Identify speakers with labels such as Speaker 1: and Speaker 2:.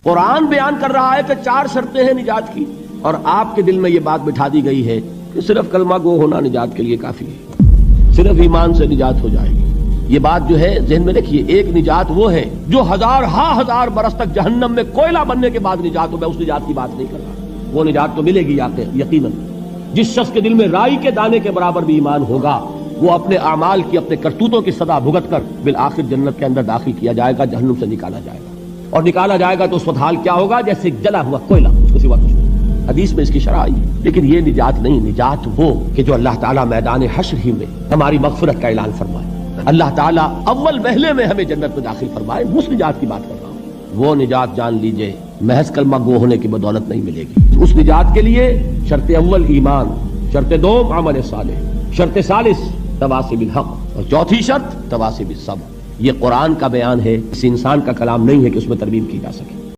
Speaker 1: कुरान बयान कर रहा है कि 4 शर्तें हैं निजात की, और आपके दिल में यह बात बिठा दी गई है कि सिर्फ कलमा गो होना निजात के लिए काफी है, सिर्फ ईमान से निजात हो जाएगी। ये बात जो है ज़हन में रखिए, एक निजात वो है जो हजार बरस तक जहन्नम में कोयला बनने के बाद निजात हो। मैं उस निजात की बात नहीं कर रहा, वो निजात तो मिलेगी यकीनन। जिस शख्स के दिल में राई के दाने के बराबर भी ईमान होगा, वो अपने आमाल की, अपने करतूतों की सदा भुगत कर बिल आखिर जन्नत के अंदर दाखिल किया जाएगा, जहन्नुम से निकाला जाएगा। और निकाला जाएगा तो उस वक्त हाल क्या होगा? जैसे जला हुआ कोयला, उसको सिवा कुछ नहीं। हदीस में इसकी शरह आई है। लेकिन ये निजात नहीं, निजात वो कि जो अल्लाह ताला मैदान हश्र ही में हमारी मगफिरत का ऐलान फरमाए, अल्लाह ताला अव्वल महले में हमें जन्नत में दाखिल फरमाए। उस निजात की बात कर रहा हूं। वो निजात जान लीजिए महज कलमा गो होने की बदौलत नहीं मिलेगी। उस निजात के लिए शर्त अव्वल ईमान, शर्त दो अमल सालेह, शर्त सालिस तवासी बिल हक, और चौथी शर्त तवासी बिल सब्र। ये कुरान का बयान है, किसी इंसान का कलाम नहीं है कि उसमें तरमीम की जा सके।